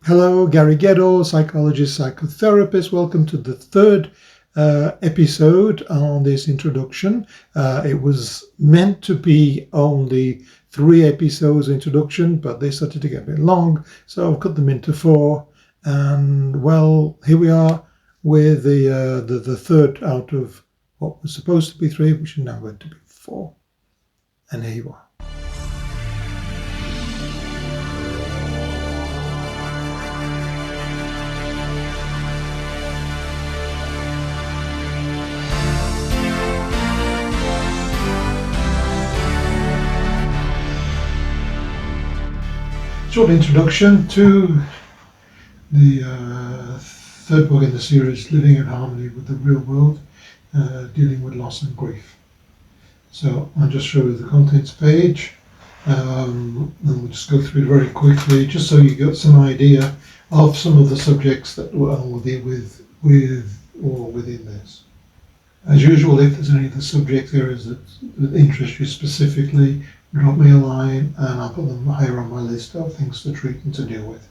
Hello, Gary Geddo, psychologist, psychotherapist. Welcome to the third episode on this introduction. It was meant to be only 3 episodes introduction, but they started to get a bit long, so I've cut them into 4. And well, here we are with the third out of what was supposed to be 3, which is now going to be 4. And here you are. Short introduction to the third book in the series, Living in Harmony with the Real World, dealing with loss and grief. So I'll just show you the contents page, and we'll just go through it very quickly, just so you get some idea of some of the subjects that we'll deal with or within this. As usual, if there's any of the subject areas that interest you specifically, drop me a line and I'll put them higher on my list of things to treat and to deal with.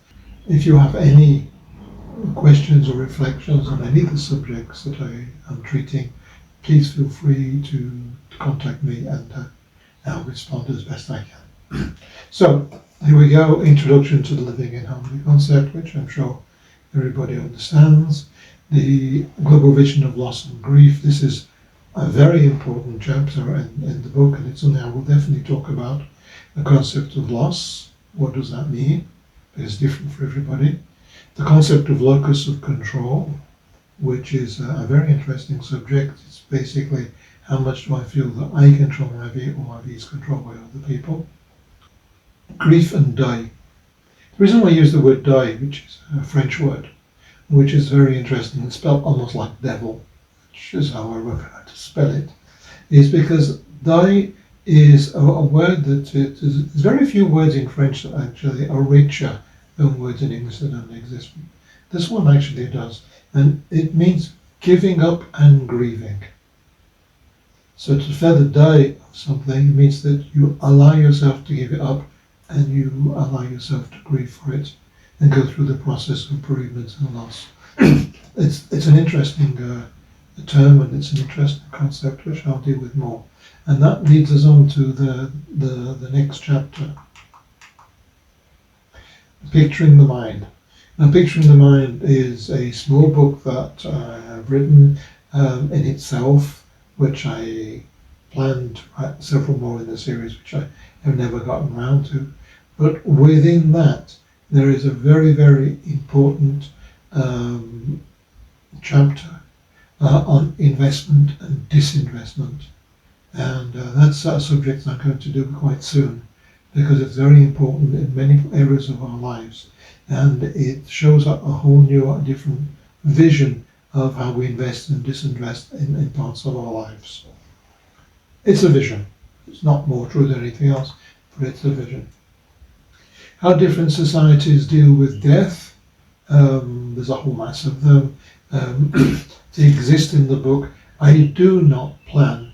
If you have any questions or reflections on any of the subjects that I am treating, please feel free to contact me and I'll respond as best I can. So here we go, introduction to the Living in Harmony concept, which I'm sure everybody understands. The global vision of loss and grief. This is a very important chapter in the book, and it's something I will definitely talk about. The concept of loss, what does that mean? It's different for everybody. The concept of locus of control, which is a very interesting subject. It's basically how much do I feel that I control my vie or my vie is controlled by other people. Grief and die. The reason why I use the word die, which is a French word, which is very interesting, it's spelled almost like devil, which is how I work out to spell it, is because die is a word that there's very few words in French that actually are richer than words in English that don't exist. This one actually does, and it means giving up and grieving. So to feather die of something means that you allow yourself to give it up and you allow yourself to grieve for it and go through the process of bereavement and loss. It's an interesting term, and it's an interesting concept which I'll deal with more. And that leads us on to the next chapter. Picturing the Mind. Now, Picturing the Mind is a small book that I have written in itself, which I planned to write several more in the series, which I have never gotten around to. But within that, there is a very, very important chapter on investment and disinvestment. And that's a subject I'm going to do quite soon, because it's very important in many areas of our lives. And it shows up a whole new, different vision of how we invest and disinvest in parts of our lives. It's a vision. It's not more true than anything else, but it's a vision. How different societies deal with death. There's a whole mass of them. They exist in the book. I do not plan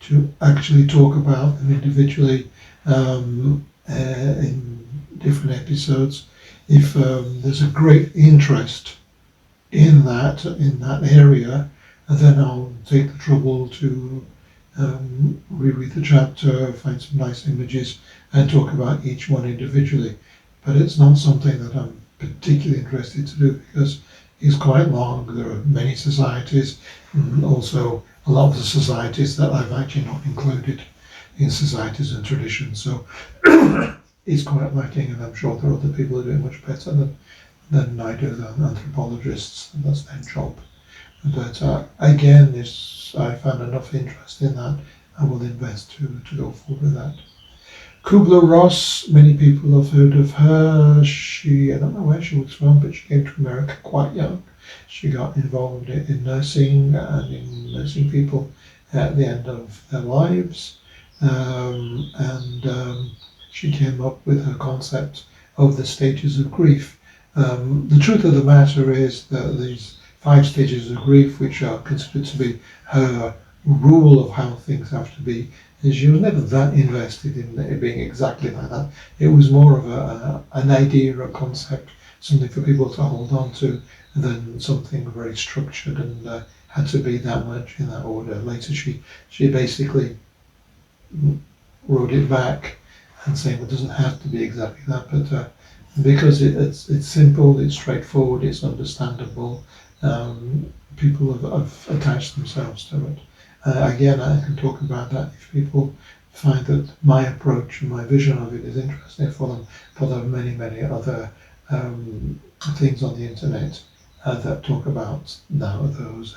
to actually talk about them individually in different episodes. If there's a great interest in that area, then I'll take the trouble to reread the chapter, find some nice images, and talk about each one individually. But it's not something that I'm particularly interested to do because it's quite long. There are many societies, and also a lot of the societies that I've actually not included in societies and traditions. So it's quite lacking, and I'm sure there are other people who are doing much better than I do, than anthropologists, and that's their job. But again, I found enough interest in that, I will invest to go forward with that. Kubler-Ross, many people have heard of her. I don't know where she was from, but she came to America quite young. She got involved in nursing and in nursing people at the end of their lives. She came up with her concept of the stages of grief. The truth of the matter is that these 5 stages of grief, which are considered to be her rule of how things have to be, and she was never that invested in it being exactly like that. It was more of an idea or a concept something for people to hold on to than something very structured and had to be that much in that order. Later she basically wrote it back and saying it doesn't have to be exactly that, but because it's simple, it's straightforward, it's understandable, people have attached themselves to it. Again, I can talk about that if people find that my approach and my vision of it is interesting for them. But there are many other things on the internet that talk about now those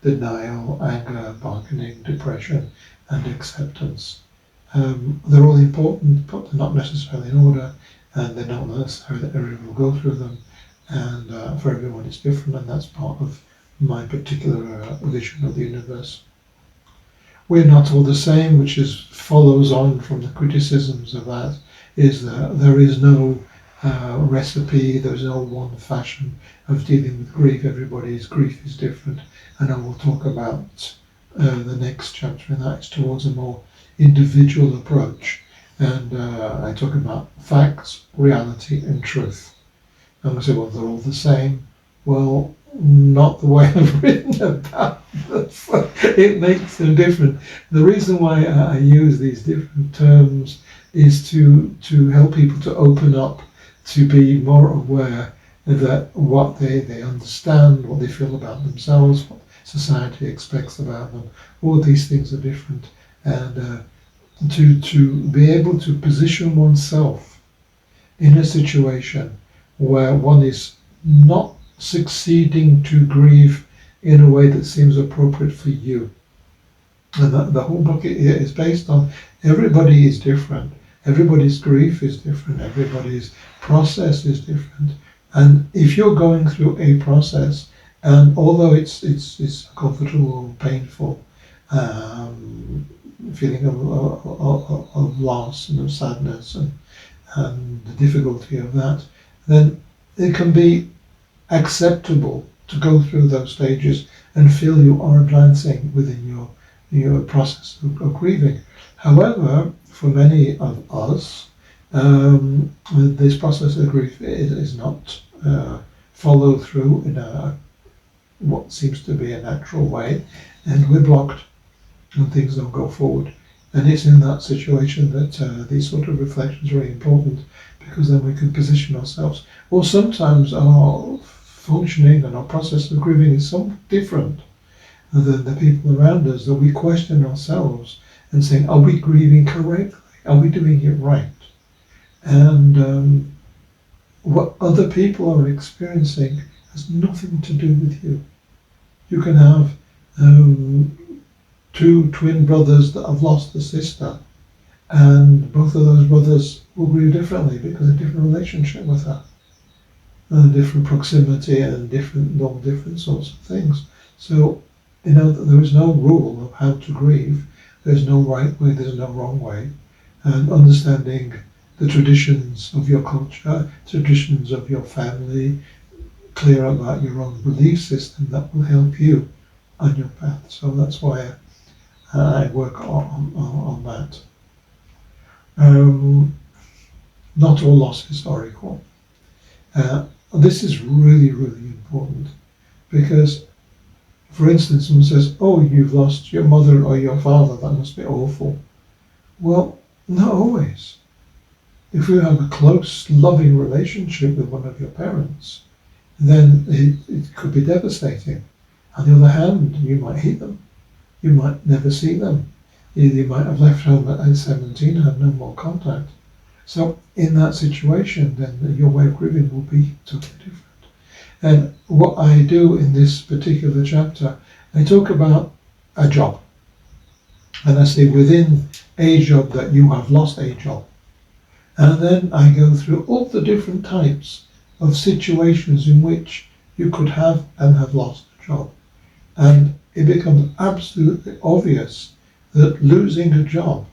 denial, anger, bargaining, depression, and acceptance. They're all important, but they're not necessarily in order, and they're not necessarily that everyone will go through them. And for everyone, it's different, and that's part of my particular vision of the universe. We're not all the same, which follows on from the criticisms of that, is that there is no recipe, there's no one fashion of dealing with grief. Everybody's grief is different, and I will talk about the next chapter, and that is towards a more individual approach. And I talk about facts, reality, and truth. And I say, well, they're all the same. Well, not the way I've written about them. It makes them different. The reason why I use these different terms is to help people to open up, to be more aware that what they understand, what they feel about themselves, what society expects about them, all these things are different. And to be able to position oneself in a situation where one is not succeeding to grieve in a way that seems appropriate for you. And the whole book is based on everybody is different. Everybody's grief is different. Everybody's process is different. And if you're going through a process, and although it's uncomfortable, painful, feeling of loss and of sadness and the difficulty of that, then it can be acceptable to go through those stages and feel you are advancing within your process of grieving. However, for many of us, this process of grief is not followed through in what seems to be a natural way, and we're blocked and things don't go forward. And it's in that situation that these sort of reflections are really important, because then we can position ourselves. Or sometimes our functioning and our process of grieving is so different than the people around us that we question ourselves and saying, are we grieving correctly? Are we doing it right? And what other people are experiencing has nothing to do with you. You can have two twin brothers that have lost a sister, and both of those brothers will grieve differently because of a different relationship with her, and different proximity and all different sorts of things. So, there is no rule of how to grieve. There's no right way, there's no wrong way. And understanding the traditions of your culture, traditions of your family, clear about your own belief system, that will help you on your path. So that's why I work on that. Not all losses are equal. This is really, really important, because, for instance, someone says, oh, you've lost your mother or your father, that must be awful. Well, not always. If you have a close, loving relationship with one of your parents, then it could be devastating. On the other hand, you might hate them. You might never see them. You might have left home at 17 and have no more contact. So in that situation, then your way of grieving will be totally different. And what I do in this particular chapter, I talk about a job. And I say within a job that you have lost a job. And then I go through all the different types of situations in which you could have and have lost a job. And it becomes absolutely obvious that losing a job,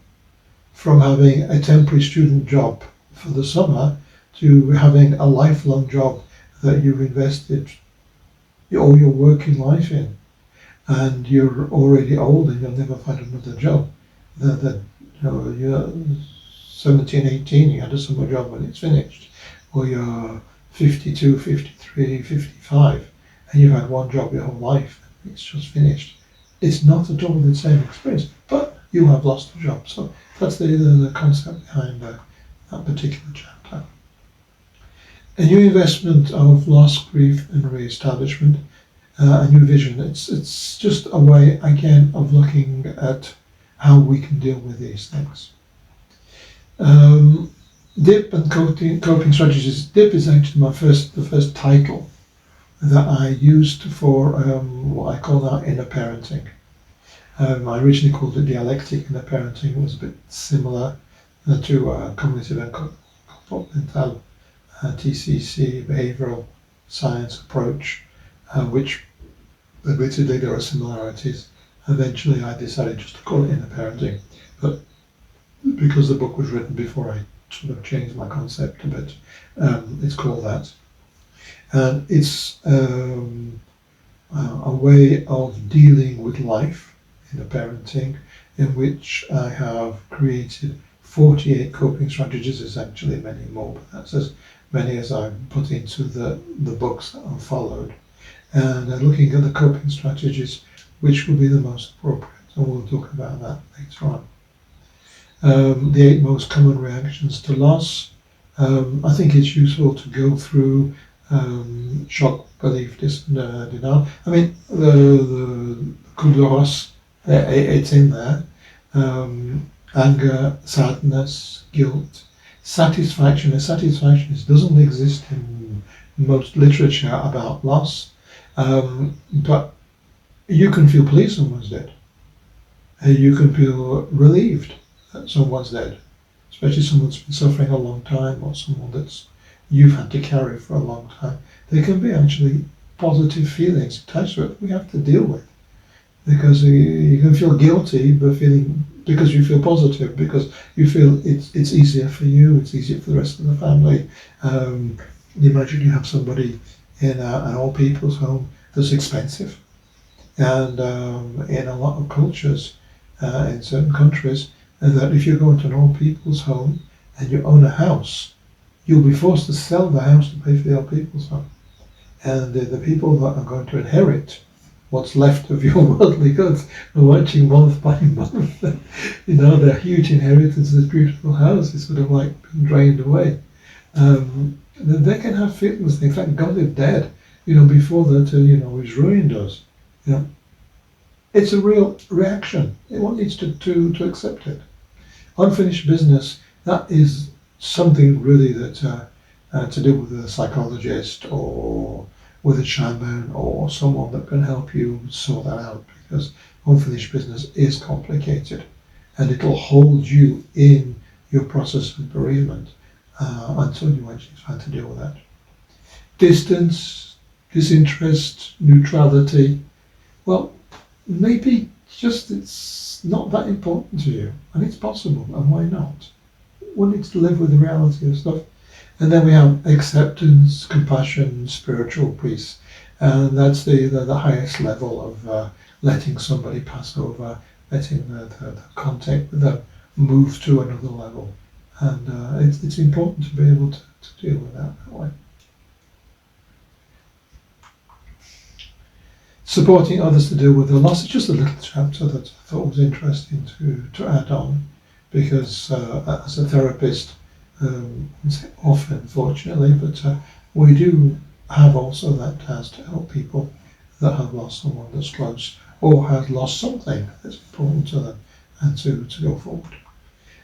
from having a temporary student job for the summer to having a lifelong job that you've invested all your working life in, and you're already old and you'll never find another job. You're 17, 18, you had a summer job when it's finished, or you're 52, 53, 55, and you've had one job your whole life, it's just finished. It's not at all the same experience, but you have lost a job. So that's the concept behind that particular chapter. A new investment of loss, grief, and re-establishment, a new vision. It's just a way, again, of looking at how we can deal with these things. DIP and coping strategies. DIP is actually the first title that I used for what I call now inner parenting. I originally called it dialectic inner parenting. It was a bit similar to cognitive and comportmental TCC behavioral science approach, which admittedly there are similarities. Eventually I decided just to call it inner parenting, but because the book was written before, I sort of changed my concept a bit. It's called that. And it's a way of dealing with life in a parenting, in which I have created 48 coping strategies. There's actually many more, but that's as many as I've put into the books that I've followed. And looking at the coping strategies, which will be the most appropriate, and we'll talk about that later on. The 8 most common reactions to loss. I think it's useful to go through shock, belief, denial. I mean, the Kubler-Ross, it's in there. Anger, sadness, guilt, satisfaction. Satisfaction doesn't exist in most literature about loss, but you can feel pleased someone's dead. You can feel relieved that someone's dead, especially someone that's been suffering a long time, or someone that's you've had to carry for a long time. There can be actually positive feelings attached to it we have to deal with, because you can feel guilty because you feel positive, because you feel it's easier for you, it's easier for the rest of the family. Imagine you have somebody in an old people's home that's expensive, and in a lot of cultures, in certain countries, that if you go into an old people's home and you own a house, you'll be forced to sell the house to pay for the old people's home. And the people that are going to inherit what's left of your worldly goods are watching month by month. Their huge inheritance, this beautiful house is sort of like being drained away. They can have feelings, they thank God they're dead, before that, is ruined us. It's a real reaction. One needs to accept it. Unfinished business, that is something really that to do with a psychologist or with a shaman or someone that can help you sort that out, because unfinished business is complicated and it'll hold you in your process of bereavement until you actually try to deal with that. Distance, disinterest, neutrality, well, maybe just it's not that important to you, and it's possible, and why not? One needs to live with the reality of stuff. And then we have acceptance, compassion, spiritual peace, and that's the highest level of letting somebody pass over, letting the contact with them move to another level, and it's important to be able to deal with that way. Supporting others to deal with their loss is just a little chapter that I thought was interesting to add on, because as a therapist, often, fortunately, but we do have also that task to help people that have lost someone that's close or has lost something that's important to them, and to go forward.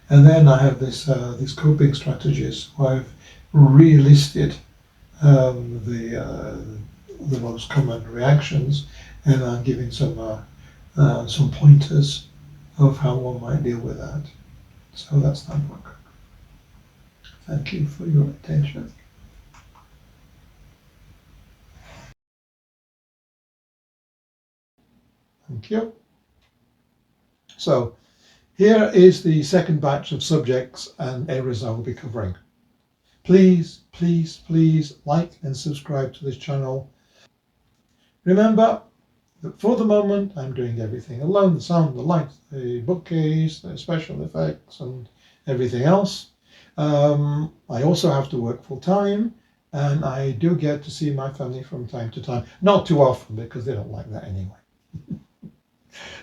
And then I have these coping strategies where I've relisted the most common reactions, and I'm giving some pointers of how one might deal with that. So that's that book. Thank you for your attention. Thank you. So here is the second batch of subjects and areas I will be covering. Please, please, please like and subscribe to this channel. Remember that for the moment I'm doing everything alone: the sound, the light, the bookcase, the special effects and everything else. I also have to work full time, And I do get to see my family from time to time. Not too often, because they don't like that anyway.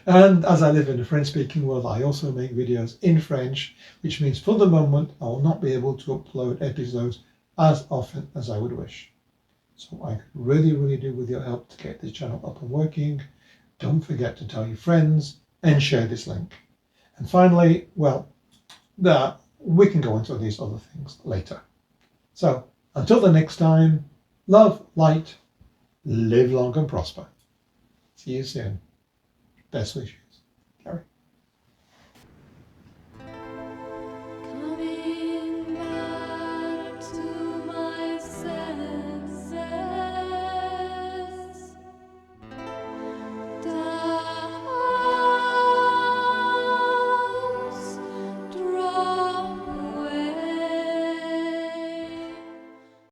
And as I live in the French-speaking world, I also make videos in French, which means for the moment I will not be able to upload episodes as often as I would wish. So I could really do with your help to get this channel up and working. Don't forget to tell your friends and share this link. And finally, well, we can go into these other things later. So until the next time, love, light, live long and prosper. See you soon. Best wishes.